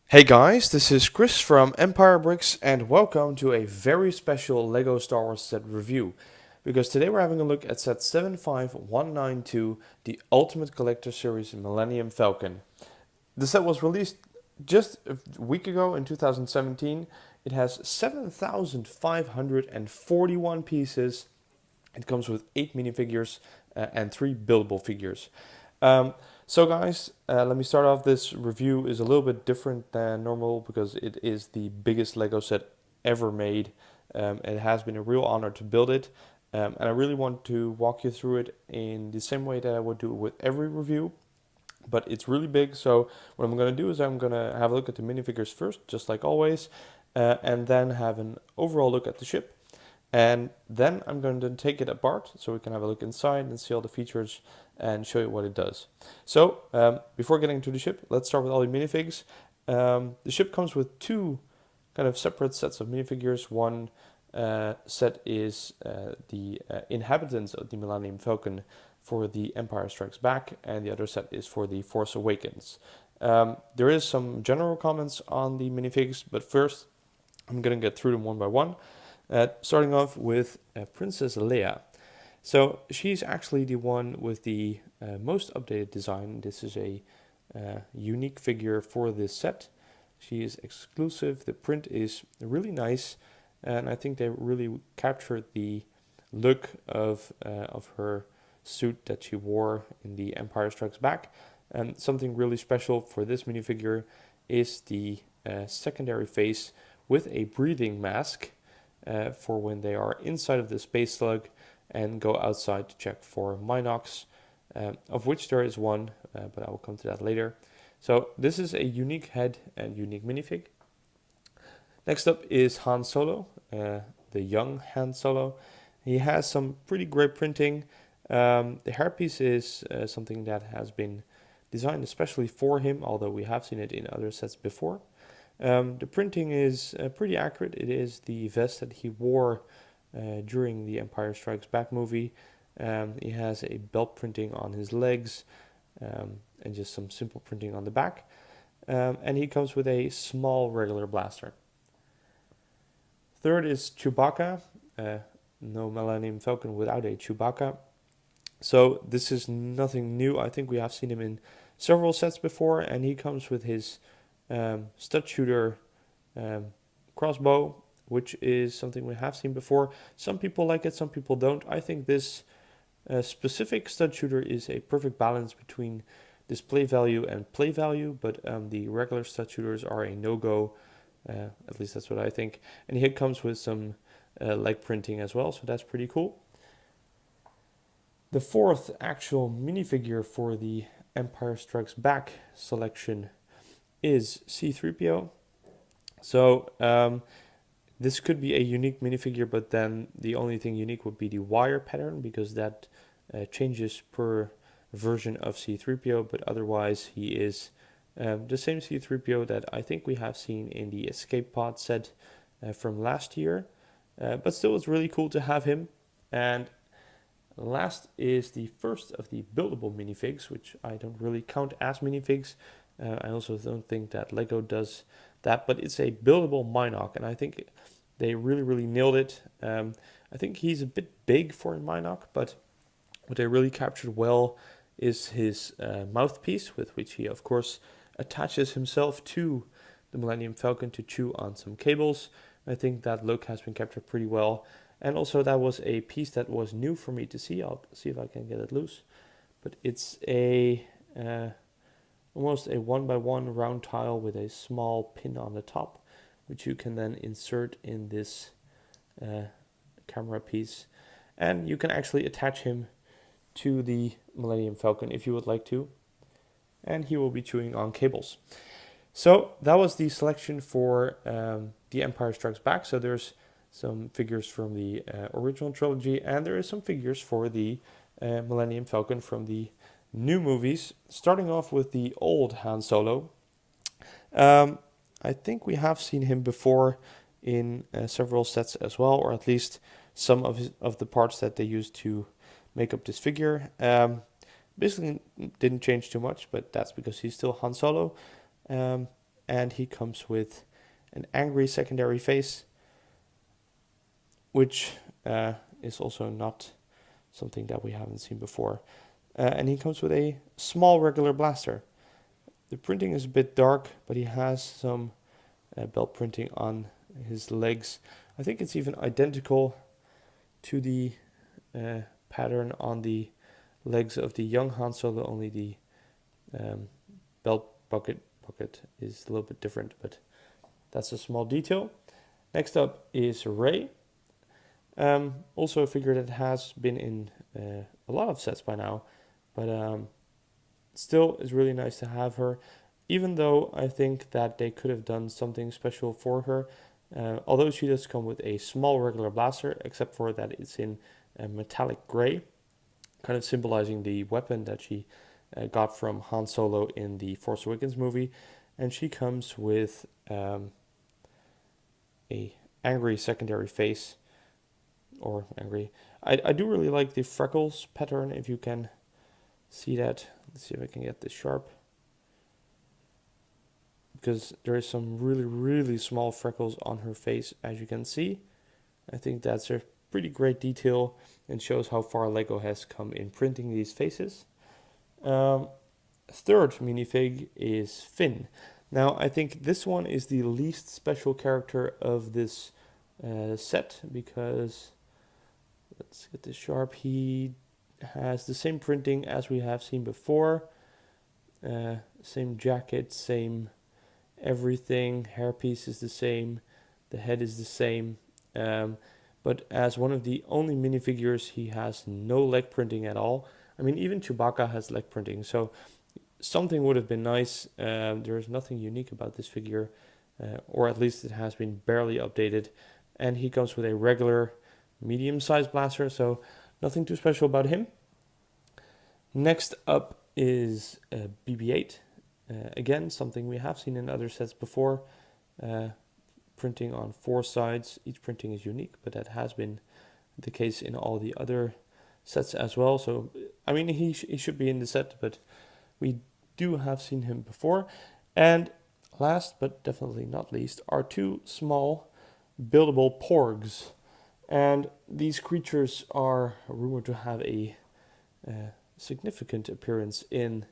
Hey guys, this is Chris from Empire Bricks and welcome to a very special LEGO Star Wars set review. Because today we're having a look at set 75192, the Ultimate Collector Series Millennium Falcon. The set was released just a week ago in 2017. It has 7,541 pieces. It comes with 8 minifigures and 3 buildable figures. Um, so guys, let me start off. This review is a little bit different than normal because it is the biggest Lego set ever made. It has been a real honor to build it, and I really want to walk you through it in the same way that I would do with every review. But it's really big, so what I'm going to do is I'm going to have a look at the minifigures first, just like always, and then have an overall look at the ship. And then I'm going to take it apart so we can have a look inside and see all the features and show you what it does. So before getting to the ship, let's start with all the minifigs. The ship comes with two kind of separate sets of minifigures. One set is the inhabitants of the Millennium Falcon for the Empire Strikes Back, and the other set is for the Force Awakens. There is some general comments on the minifigs, but first I'm going to get through them one by one. Starting off with Princess Leia. So she's actually the one with the most updated design. This is a unique figure for this set. She is exclusive. The print is really nice, and I think they really captured the look of her suit that she wore in the Empire Strikes Back. And something really special for this minifigure is the secondary face with a breathing mask for when they are inside of the space slug and go outside to check for Minox, of which there is one, but I will come to that later. So this is a unique head and unique minifig. Next up is Han Solo, the young Han Solo. He has some pretty great printing. The hairpiece is something that has been designed especially for him, although we have seen it in other sets before. The printing is pretty accurate. It is the vest that he wore during the Empire Strikes Back movie. He has a belt printing on his legs and just some simple printing on the back. And he comes with a small regular blaster. Third is Chewbacca. No Millennium Falcon without a Chewbacca. So this is nothing new. I think we have seen him in several sets before, and he comes with his stud shooter crossbow, which is something we have seen before. Some people like it, some people don't. I think this specific stud shooter is a perfect balance between display value and play value, but the regular stud shooters are a no-go, at least that's what I think. And here it comes with some leg printing as well, so that's pretty cool. The fourth actual minifigure for the Empire Strikes Back selection is C-3PO. So this could be a unique minifigure, but then the only thing unique would be the wire pattern, because that changes per version of C-3PO, but otherwise he is the same C-3PO that I think we have seen in the Escape Pod set from last year. But still, it's really cool to have him. And last is the first of the buildable minifigs, which I don't really count as minifigs. I also don't think that Lego does that, but it's a buildable Minoc, and I think they really nailed it. I think he's a bit big for a Minoc, but what they really captured well is his mouthpiece, with which he, of course, attaches himself to the Millennium Falcon to chew on some cables. I think that look has been captured pretty well. And also that was a piece that was new for me to see. I'll see if I can get it loose. But it's a almost a 1x1 round tile with a small pin on the top, which you can then insert in this camera piece. And you can actually attach him to the Millennium Falcon if you would like to. And he will be chewing on cables. So that was the selection for the Empire Strikes Back. So there's some figures from the original trilogy, and there is some figures for the Millennium Falcon from the new movies. Starting off with the old Han Solo. I think we have seen him before in several sets as well, or at least some of the parts that they used to make up this figure. Basically didn't change too much, but that's because he's still Han Solo. and he comes with an angry secondary face, which is also not something that we haven't seen before. And he comes with a small regular blaster. The printing is a bit dark, but he has some belt printing on his legs. I think it's even identical to the pattern on the legs of the young Han Solo, only the belt pocket is a little bit different, but that's a small detail. Next up is Rey. Also a figure that has been in a lot of sets by now, but still is really nice to have her, even though I think that they could have done something special for her. Although she does come with a small regular blaster, except for that it's in metallic gray, kind of symbolizing the weapon that she got from Han Solo in the Force Awakens movie. And she comes with a angry secondary face, or angry. I do really like the freckles pattern, if you can see that. Let's see if I can get this sharp. Because there is some really, really small freckles on her face, as you can see. I think that's a pretty great detail and shows how far LEGO has come in printing these faces. Third minifig is Finn. Now, I think this one is the least special character of this set, because, let's get this sharp, he has the same printing as we have seen before. Same jacket, same everything, hairpiece is the same, the head is the same. But as one of the only minifigures, he has no leg printing at all. I mean, even Chewbacca has leg printing, so something would have been nice. There is nothing unique about this figure, or at least it has been barely updated. And he comes with a regular medium-sized blaster, so nothing too special about him. Next up is BB-8. Again, something we have seen in other sets before. Printing on 4 sides. Each printing is unique, but that has been the case in all the other sets as well. So, I mean, he should be in the set, but we do have seen him before. And last, but definitely not least, are 2 small buildable porgs. And these creatures are rumored to have a significant appearance in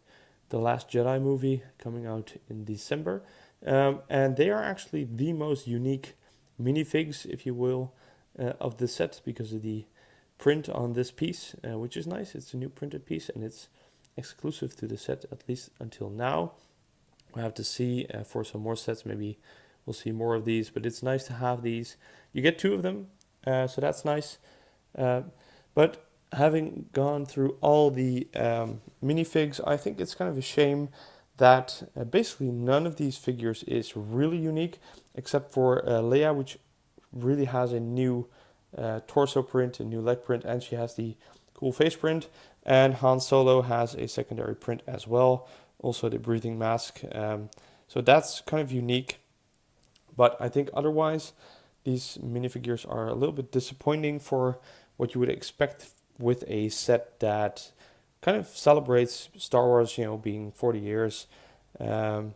the Last Jedi movie coming out in December. And they are actually the most unique minifigs, if you will, of the set, because of the print on this piece, which is nice. It's a new printed piece, and it's exclusive to the set, at least until now. We'll have to see for some more sets. Maybe we'll see more of these, but it's nice to have these. You get 2 of them, so that's nice. But having gone through all the minifigs, I think it's kind of a shame that basically none of these figures is really unique, except for Leia, which really has a new torso print, a new leg print, and she has the cool face print. And Han Solo has a secondary print as well, also the breathing mask. So that's kind of unique. But I think otherwise, these minifigures are a little bit disappointing for what you would expect with a set that kind of celebrates Star Wars, being 40 years. And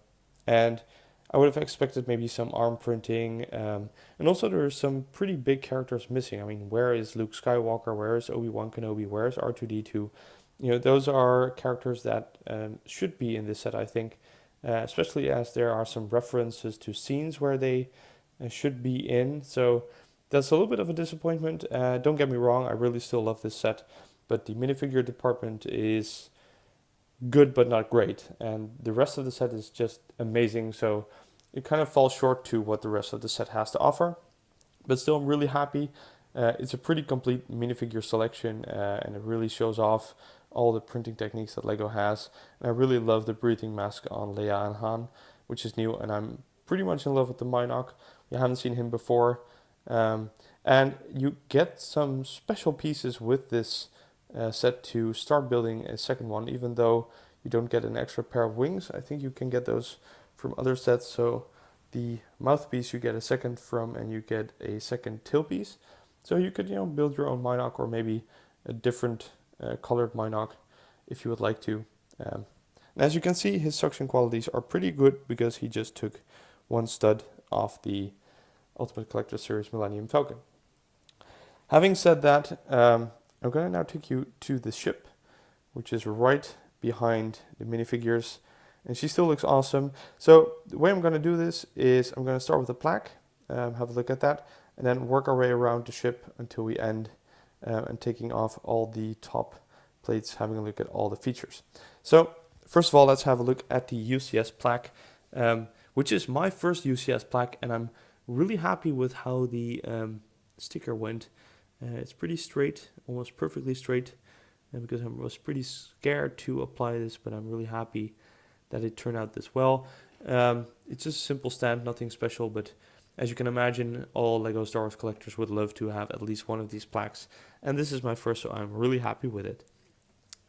I would have expected maybe some arm printing. And also there are some pretty big characters missing. I mean, where is Luke Skywalker? Where is Obi-Wan Kenobi? Where is R2-D2? Those are characters that should be in this set, I think. Especially as there are some references to scenes where they should be in. So that's a little bit of a disappointment. Don't get me wrong, I really still love this set. But the minifigure department is good but not great. And the rest of the set is just amazing. So it kind of falls short to what the rest of the set has to offer. But still, I'm really happy. It's a pretty complete minifigure selection. And it really shows off all the printing techniques that LEGO has. And I really love the breathing mask on Leia and Han, which is new. And I'm pretty much in love with the Minoc. We haven't seen him before. And you get some special pieces with this set to start building a second one, even though you don't get an extra pair of wings. I think you can get those from other sets. So the mouthpiece you get a second from, and you get a second tailpiece. So you could build your own Minoc, or maybe a different colored Minoc if you would like to. And as you can see, his suction qualities are pretty good because he just took one stud off the Ultimate Collector Series Millennium Falcon. Having said that, I'm going to now take you to the ship, which is right behind the minifigures, and she still looks awesome. So the way I'm going to do this is I'm going to start with the plaque, have a look at that, and then work our way around the ship until we end, and taking off all the top plates, having a look at all the features. So first of all, let's have a look at the UCS Plaque, which is my first UCS Plaque, and I'm really happy with how the sticker went. It's pretty straight, almost perfectly straight, because I was pretty scared to apply this, but I'm really happy that it turned out this well. It's just a simple stamp, nothing special, but as you can imagine, all LEGO Star Wars collectors would love to have at least one of these plaques, and this is my first, so I'm really happy with it.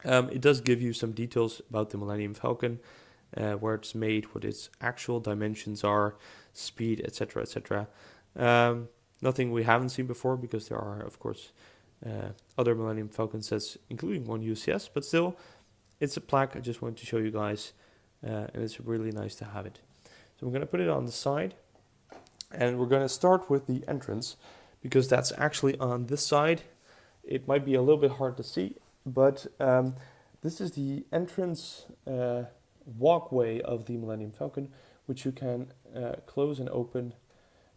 It does give you some details about the Millennium Falcon, where it's made, what its actual dimensions are, speed, etc., etc. Nothing we haven't seen before, because there are, of course, other Millennium Falcon sets, including one UCS, but still, it's a plaque. I just wanted to show you guys, and it's really nice to have it. So I'm going to put it on the side, and we're going to start with the entrance, because that's actually on this side. It might be a little bit hard to see, but this is the entrance walkway of the Millennium Falcon, which you can close and open.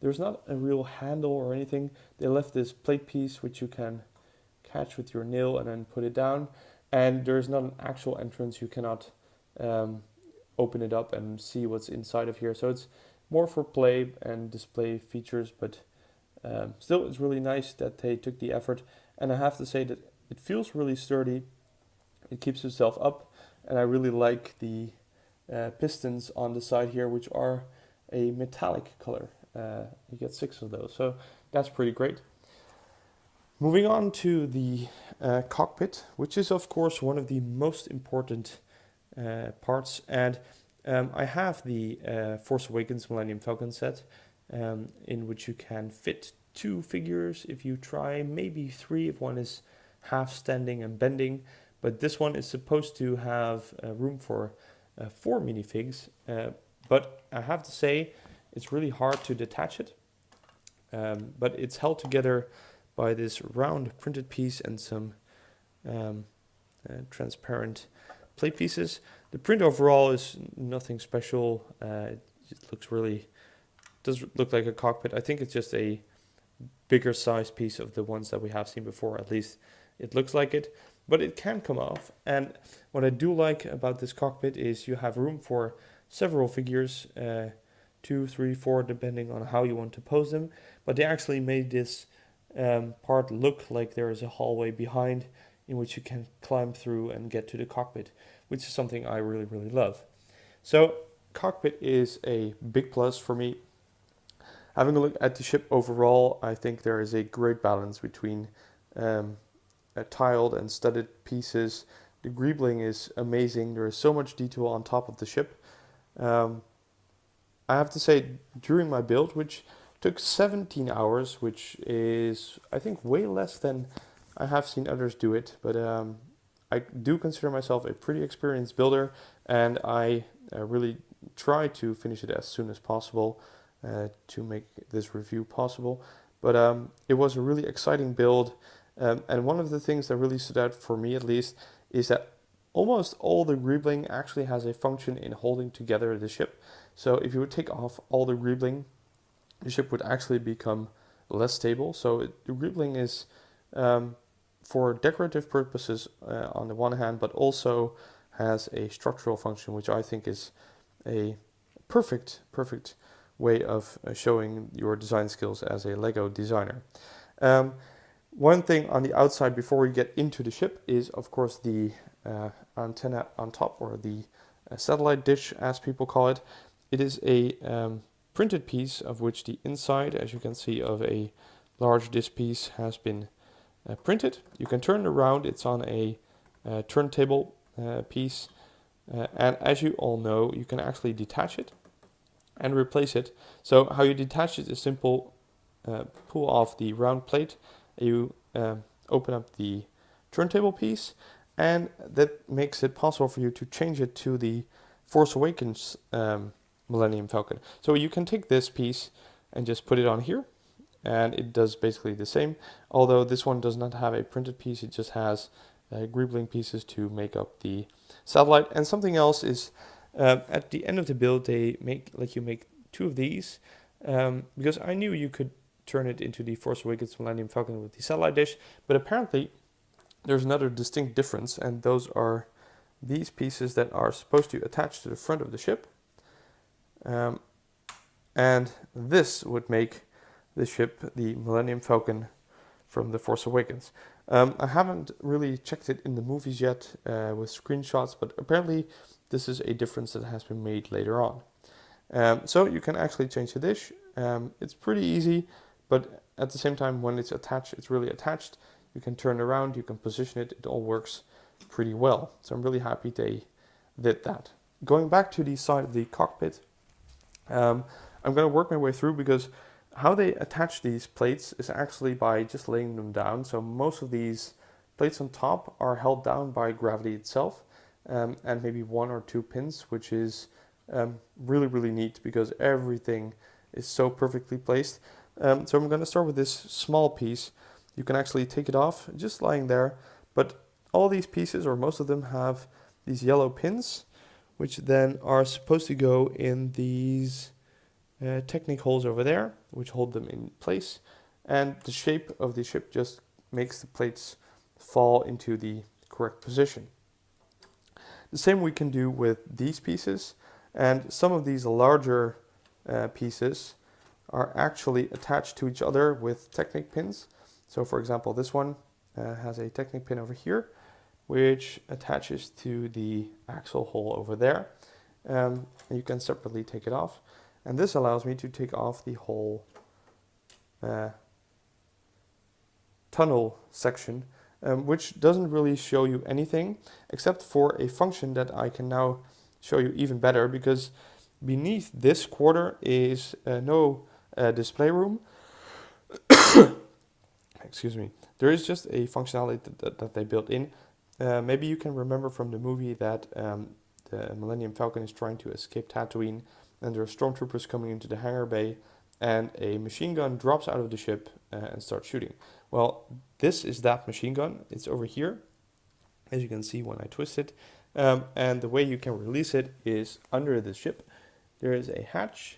There's not a real handle or anything. They left this plate piece which you can catch with your nail and then put it down. And there's not an actual entrance. You cannot open it up and see what's inside of here. So it's more for play and display features, but still it's really nice that they took the effort. And I have to say that it feels really sturdy. It keeps itself up, and I really like the pistons on the side here, which are a metallic color. You get 6 of those, so that's pretty great. Moving on to the cockpit, which is of course one of the most important parts, and I have the Force Awakens Millennium Falcon set, in which you can fit 2 figures if you try, maybe 3 if one is half standing and bending, but this one is supposed to have room for 4 minifigs, but I have to say it's really hard to detach it, but it's held together by this round printed piece and some transparent plate pieces. The print overall is nothing special. It looks really, does look like a cockpit. I think it's just a bigger size piece of the ones that we have seen before. At least it looks like it, but it can come off. And what I do like about this cockpit is you have room for several figures, 2, 3, 4, depending on how you want to pose them. But they actually made this part look like there is a hallway behind in which you can climb through and get to the cockpit, which is something I really, really love. So cockpit is a big plus for me. Having a look at the ship overall, I think there is a great balance between tiled and studded pieces. The greebling is amazing. There is so much detail on top of the ship. I have to say, during my build, which took 17 hours, which is, I think, way less than I have seen others do it, but I do consider myself a pretty experienced builder, and I really try to finish it as soon as possible to make this review possible. But it was a really exciting build, and one of the things that really stood out for me, at least, is that almost all the greebling actually has a function in holding together the ship. So if you would take off all the greebling, the ship would actually become less stable. So the greebling is for decorative purposes on the one hand, but also has a structural function, which I think is a perfect way of showing your design skills as a LEGO designer. One thing on the outside before we get into the ship is, of course, the antenna on top, or the satellite dish, as people call it. It is a printed piece of which the inside, as you can see, of a large disc piece has been printed. You can turn it around. It's on a turntable piece, and as you all know, you can actually detach it and replace it. So how you detach it is simple. Pull off the round plate. You open up the turntable piece, and that makes it possible for you to change it to the Force Awakens Millennium Falcon. So you can take this piece and just put it on here, and it does basically the same, although this one does not have a printed piece, it just has greebling pieces to make up the satellite. And something else is, at the end of the build, they let you make two of these, because I knew you could turn it into the Force Awakens Millennium Falcon with the satellite dish, but apparently there's another distinct difference, and those are these pieces that are supposed to attach to the front of the ship, and this would make the ship the Millennium Falcon from The Force Awakens. I haven't really checked it in the movies yet with screenshots, but apparently this is a difference that has been made later on. So you can actually change the dish. It's pretty easy, but at the same time, when it's attached, it's really attached. You can turn it around, you can position it, it all works pretty well. So I'm really happy they did that. Going back to the side of the cockpit, I'm going to work my way through, because how they attach these plates is actually by just laying them down. So most of these plates on top are held down by gravity itself, and maybe one or two pins, which is really, really neat, because everything is so perfectly placed. So I'm going to start with this small piece. You can actually take it off just lying there, but all these pieces, or most of them, have these yellow pins, which then are supposed to go in these Technic holes over there, which hold them in place, and the shape of the ship just makes the plates fall into the correct position. The same we can do with these pieces, and some of these larger pieces are actually attached to each other with Technic pins. So for example, this one has a Technic pin over here, which attaches to the axle hole over there. And you can separately take it off. And this allows me to take off the whole tunnel section, which doesn't really show you anything, except for a function that I can now show you even better, because beneath this quarter is no display room. Excuse me. There is just a functionality that they built in. Maybe you can remember from the movie that the Millennium Falcon is trying to escape Tatooine, and there are stormtroopers coming into the hangar bay, and a machine gun drops out of the ship and starts shooting. Well, this is that machine gun. It's over here, as you can see when I twist it. And the way you can release it is under the ship. There is a hatch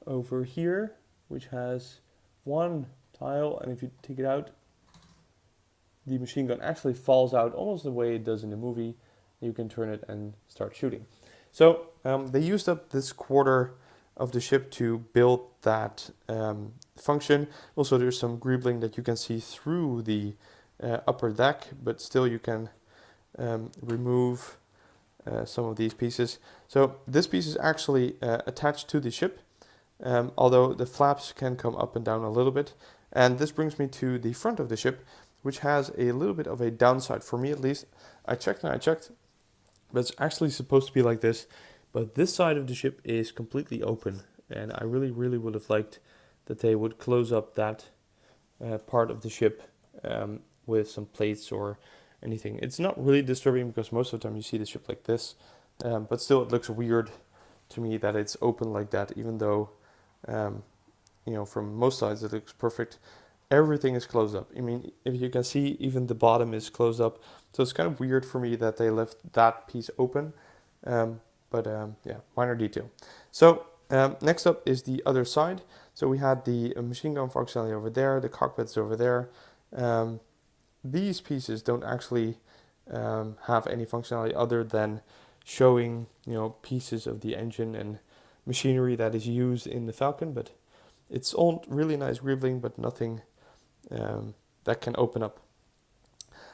over here, which has one tile, and if you take it out, the machine gun actually falls out almost the way it does in the movie. You can turn it and start shooting. So they used up this quarter of the ship to build that function. Also, there's some greebling that you can see through the upper deck, but still you can remove some of these pieces. So this piece is actually attached to the ship, although the flaps can come up and down a little bit. And this brings me to the front of the ship, which has a little bit of a downside, for me at least. I checked, but it's actually supposed to be like this. But this side of the ship is completely open, and I really, really would have liked that they would close up that part of the ship with some plates or anything. It's not really disturbing, because most of the time you see the ship like this, but still it looks weird to me that it's open like that, even though from most sides it looks perfect. Everything is closed up. I mean, if you can see, even the bottom is closed up. So it's kind of weird for me that they left that piece open. But minor detail. So next up is the other side. So we had the machine gun functionality over there, the cockpit's over there. These pieces don't actually have any functionality other than showing, pieces of the engine and machinery that is used in the Falcon. But it's all really nice greebling, but nothing that can open up.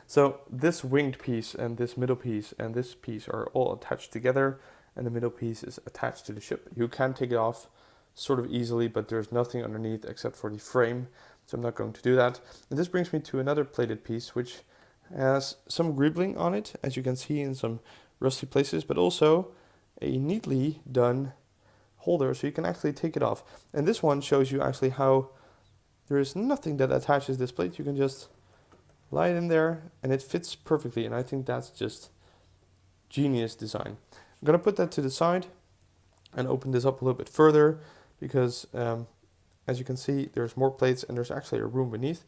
So this winged piece and this middle piece and this piece are all attached together, and the middle piece is attached to the ship. You can take it off sort of easily, but there's nothing underneath except for the frame, so I'm not going to do that. And this brings me to another plated piece, which has some greebling on it, as you can see, in some rusty places, but also a neatly done holder, so you can actually take it off. And this one shows you actually how there is nothing that attaches this plate. You can just light in there, and it fits perfectly, and I think that's just genius design. I'm gonna put that to the side and open this up a little bit further because as you can see, there's more plates and there's actually a room beneath.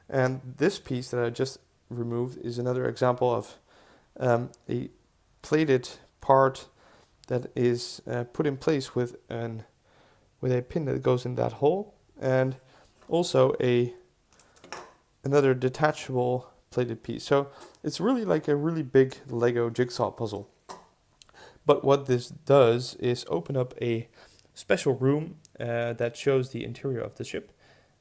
And this piece that I just removed is another example of a plated part that is put in place with a pin that goes in that hole, and also another detachable plated piece. So it's really like a really big Lego jigsaw puzzle. But what this does is open up a special room that shows the interior of the ship.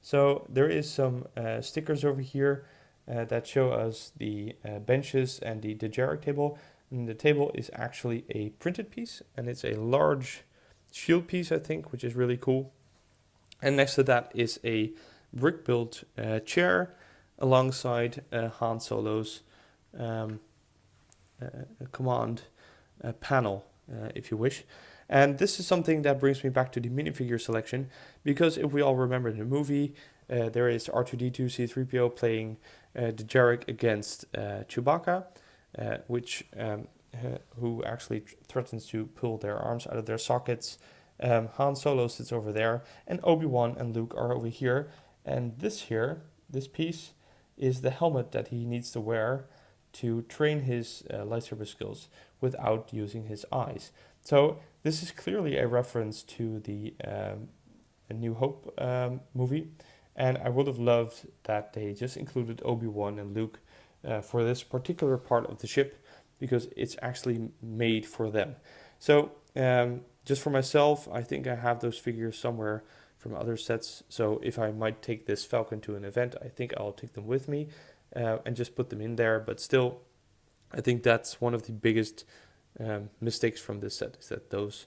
So there is some stickers over here that show us the benches and the Dejeric table. And the table is actually a printed piece, and it's a large shield piece, I think, which is really cool. And next to that is a brick-built chair alongside Han Solo's command panel, if you wish. And this is something that brings me back to the minifigure selection, because if we all remember in the movie, there is R2-D2 C-3PO playing Dejeric against Chewbacca, who actually threatens to pull their arms out of their sockets. Han Solo sits over there, and Obi-Wan and Luke are over here. And this piece, is the helmet that he needs to wear to train his lightsaber skills without using his eyes. So this is clearly a reference to the A New Hope movie, and I would have loved that they just included Obi-Wan and Luke for this particular part of the ship, because it's actually made for them. So just for myself, I think I have those figures somewhere from other sets, so if I might take this Falcon to an event, I think I'll take them with me and just put them in there. But still, I think that's one of the biggest mistakes from this set, is that those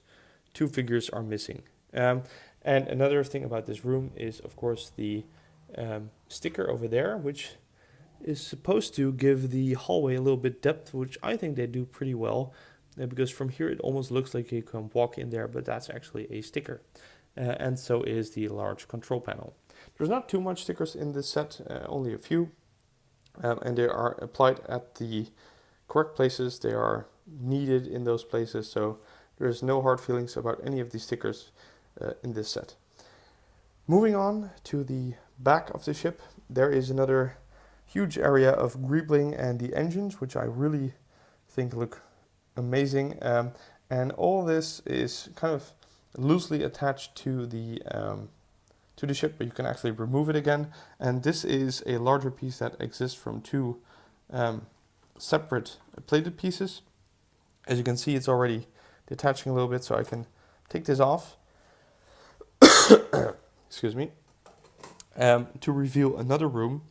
two figures are missing. And another thing about this room is, of course, the sticker over there, which is supposed to give the hallway a little bit depth, which I think they do pretty well, because from here it almost looks like you can walk in there, but that's actually a sticker. And so is the large control panel. There's not too much stickers in this set, only a few, and they are applied at the correct places. They are needed in those places, so there's no hard feelings about any of these stickers in this set. Moving on to the back of the ship, there is another huge area of greebling and the engines, which I really think look amazing. And all this is kind of loosely attached to the ship, but you can actually remove it again. And this is a larger piece that exists from two separate plated pieces. As you can see, it's already detaching a little bit, so I can take this off. Excuse me. To reveal another room,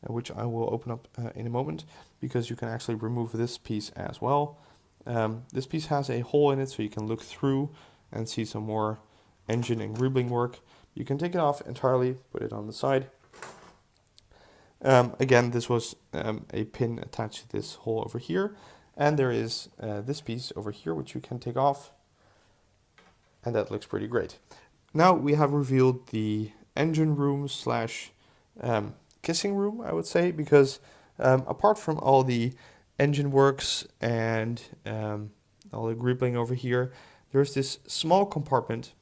which I will open up in a moment, because you can actually remove this piece as well. This piece has a hole in it, so you can look through and see some more engine and greebling work. You can take it off entirely, put it on the side. Again, this was a pin attached to this hole over here, and there is this piece over here which you can take off, and that looks pretty great. Now we have revealed the engine room slash kissing room, I would say, because apart from all the engine works and all the greebling over here, there's this small compartment,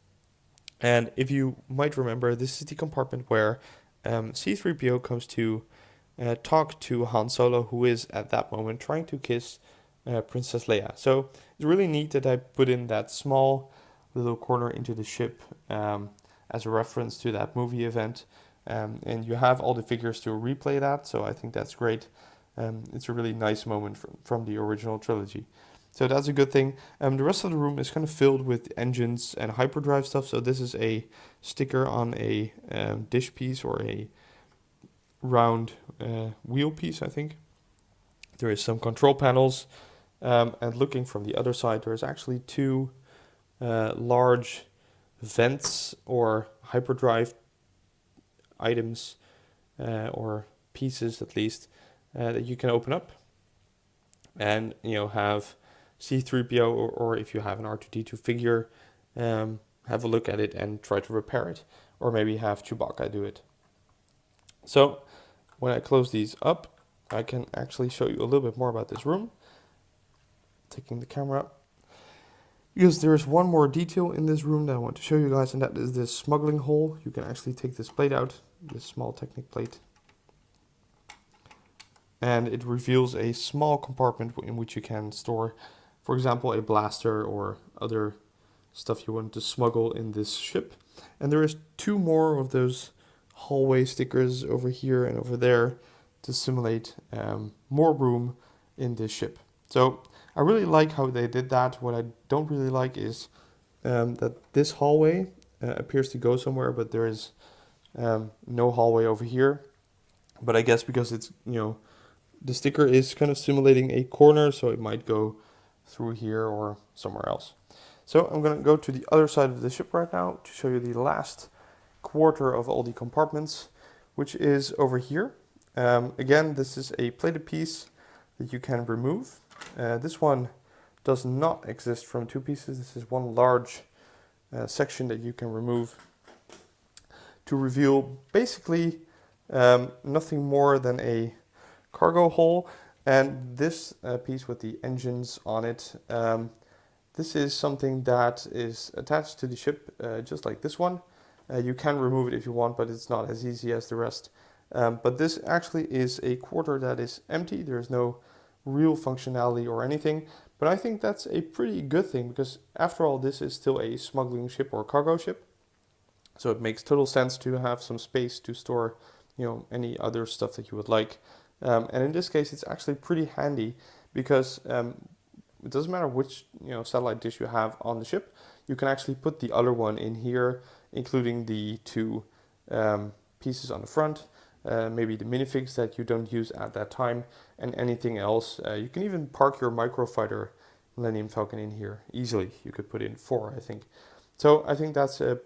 and if you might remember, this is the compartment where C-3PO comes to talk to Han Solo, who is at that moment trying to kiss Princess Leia. So it's really neat that I put in that small little corner into the ship as a reference to that movie event, and you have all the figures to replay that, so I think that's great. It's a really nice moment from the original trilogy. So that's a good thing. The rest of the room is kind of filled with engines and hyperdrive stuff. So this is a sticker on a dish piece or a round wheel piece, I think. There is some control panels. And looking from the other side, there's actually two large vents or hyperdrive items or pieces at least that you can open up and have C-3PO or if you have an R2-D2 figure, have a look at it and try to repair it, or maybe have Chewbacca do it. So when I close these up, I can actually show you a little bit more about this room. Taking the camera up. Because there is one more detail in this room that I want to show you guys, and that is this smuggling hole. You can actually take this plate out, this small Technic plate, and it reveals a small compartment in which you can store, for example, a blaster or other stuff you want to smuggle in this ship. And there is 2 more of those hallway stickers over here and over there to simulate more room in this ship. So I really like how they did that. What I don't really like is that this hallway appears to go somewhere, but there is no hallway over here. But I guess because it's, the sticker is kind of simulating a corner, so it might go through here or somewhere else. So I'm going to go to the other side of the ship right now to show you the last quarter of all the compartments, which is over here. Again, this is a plated piece that you can remove. This one does not exist from 2 pieces. This is one large section that you can remove to reveal basically nothing more than a cargo hole. And this piece with the engines on it, this is something that is attached to the ship, just like this one. You can remove it if you want, but it's not as easy as the rest. But this actually is a quarter that is empty. There's no real functionality or anything. But I think that's a pretty good thing, because after all, this is still a smuggling ship or cargo ship. So it makes total sense to have some space to store, any other stuff that you would like. And in this case, it's actually pretty handy, because it doesn't matter which satellite dish you have on the ship. You can actually put the other one in here, including the 2 pieces on the front, maybe the minifigs that you don't use at that time, and anything else. You can even park your microfighter Millennium Falcon in here easily. You could put in 4, I think. So I think that's a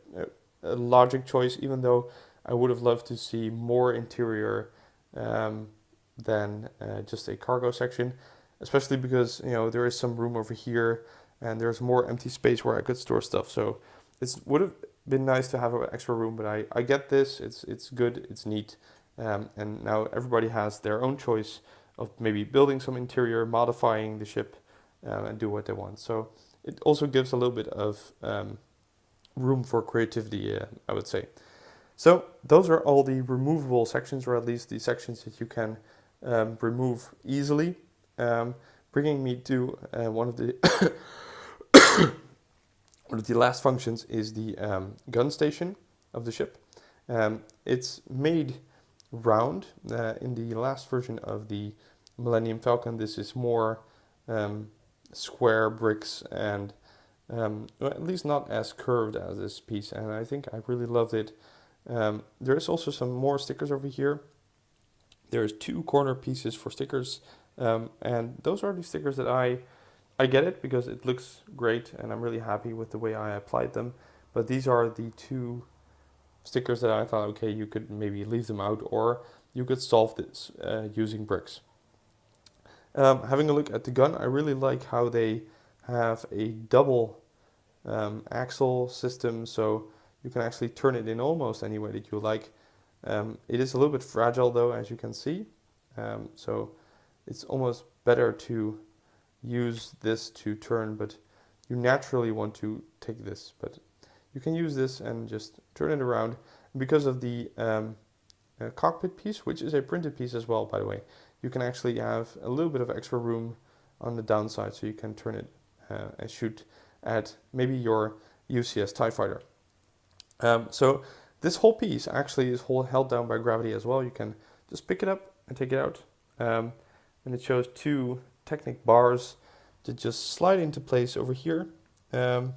logic choice, even though I would have loved to see more interior than just a cargo section, especially because there is some room over here and there's more empty space where I could store stuff. So it would have been nice to have an extra room, but I get this. It's good, it's neat, and now everybody has their own choice of maybe building some interior, modifying the ship, and do what they want. So it also gives a little bit of room for creativity, I would say. So those are all the removable sections, or at least the sections that you can remove easily. Bringing me to one of the one of the last functions is the gun station of the ship. It's made round. In the last version of the Millennium Falcon, this is more square bricks and well, at least not as curved as this piece, and I think I really loved it. There is also some more stickers over here. There's 2 corner pieces for stickers, and those are the stickers that I get it because it looks great and I'm really happy with the way I applied them. But these are the 2 stickers that I thought, okay, you could maybe leave them out, or you could solve this using bricks. Having a look at the gun, I really like how they have a double axle system, so you can actually turn it in almost any way that you like. It is a little bit fragile though, as you can see, so it's almost better to use this to turn, but you naturally want to take this, but you can use this and just turn it around. Because of the cockpit piece, which is a printed piece as well, by the way, you can actually have a little bit of extra room on the downside, so you can turn it and shoot at maybe your UCS TIE fighter. So this whole piece actually is held down by gravity as well. You can just pick it up and take it out, and it shows 2 Technic bars that just slide into place over here. And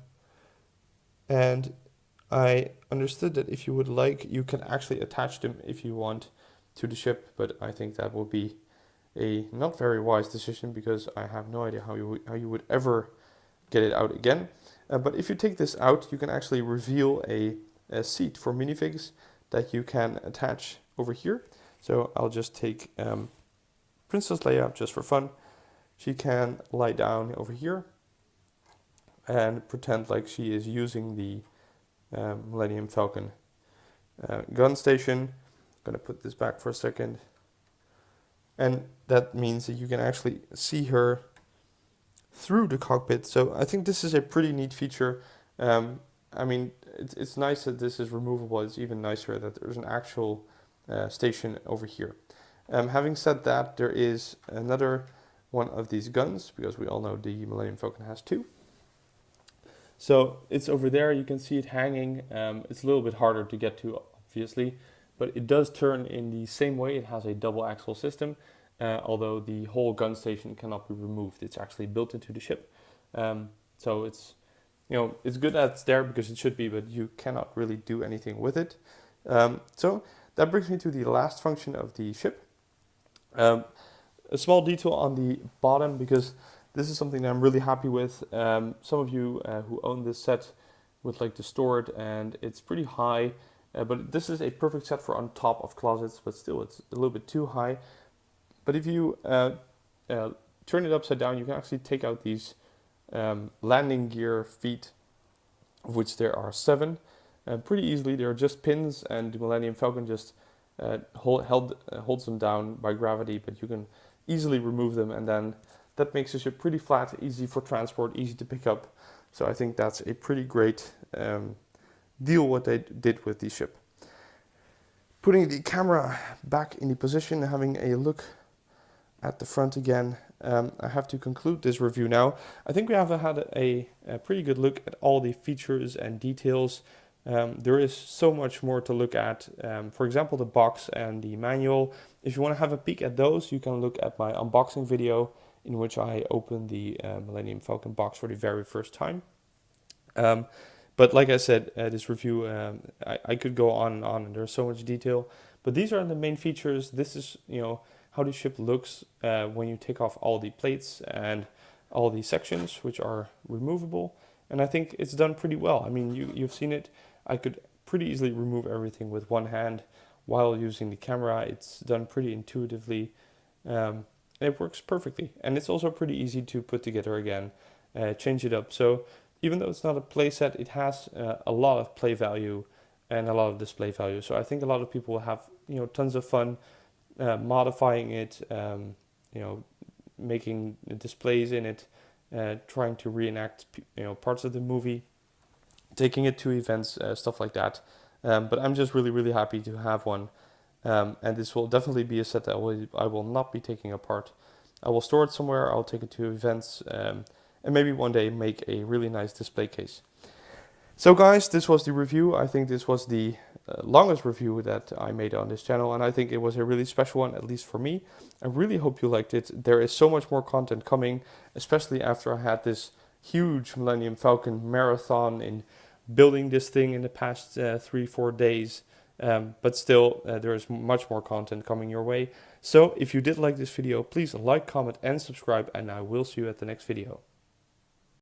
I understood that if you would like, you can actually attach them if you want to the ship, but I think that would be a not very wise decision, because I have no idea how you would ever get it out again. But if you take this out, you can actually reveal a seat for minifigs that you can attach over here. So I'll just take Princess Leia just for fun. She can lie down over here and pretend like she is using the Millennium Falcon gun station. I'm going to put this back for a second. and that means that you can actually see her through the cockpit. So I think this is a pretty neat feature. I mean, it's nice that this is removable. It's even nicer that there's an actual station over here. Having said that, there is another one of these guns, because we all know the Millennium Falcon has two. So it's over there, you can see it hanging. It's a little bit harder to get to, obviously, but it does turn in the same way. It has a double axle system, although the whole gun station cannot be removed. It's actually built into the ship. So it's, it's good that it's there because it should be, but you cannot really do anything with it. So that brings me to the last function of the ship. A small detail on the bottom, because this is something that I'm really happy with. Some of you who own this set would like to store it, and it's pretty high, but this is a perfect set for on top of closets, but still it's a little bit too high. But if you turn it upside down, you can actually take out these landing gear feet, of which there are 7, pretty easily. They're just pins, and the Millennium Falcon just holds them down by gravity, but you can easily remove them, and then that makes the ship pretty flat, easy for transport, easy to pick up. So I think that's a pretty great deal what they did with the ship. Putting the camera back in the position, having a look at the front again, I have to conclude this review now. I think we have had a pretty good look at all the features and details. There is so much more to look at. For example, the box and the manual. If you want to have a peek at those, you can look at my unboxing video, in which I opened the Millennium Falcon box for the very first time. But like I said, this review, I could go on and on, and there's so much detail. But these are the main features. This is, how the ship looks when you take off all the plates and all the sections, which are removable. And I think it's done pretty well. I mean, you've seen it. I could pretty easily remove everything with one hand while using the camera. It's done pretty intuitively. It works perfectly, and it's also pretty easy to put together again, change it up. So even though it's not a play set, it has a lot of play value and a lot of display value. So I think a lot of people will have tons of fun modifying it, making displays in it, trying to reenact parts of the movie, taking it to events, stuff like that. But I'm just really happy to have one. And this will definitely be a set that I will not be taking apart. I will store it somewhere, I'll take it to events, and maybe one day make a really nice display case. So guys, this was the review. I think this was the longest review that I made on this channel, and I think it was a really special one, at least for me. I really hope you liked it. There is so much more content coming, especially after I had this huge Millennium Falcon marathon in building this thing in the past 3-4 days. But still, there is much more content coming your way. So if you did like this video, please like, comment and subscribe, and I will see you at the next video.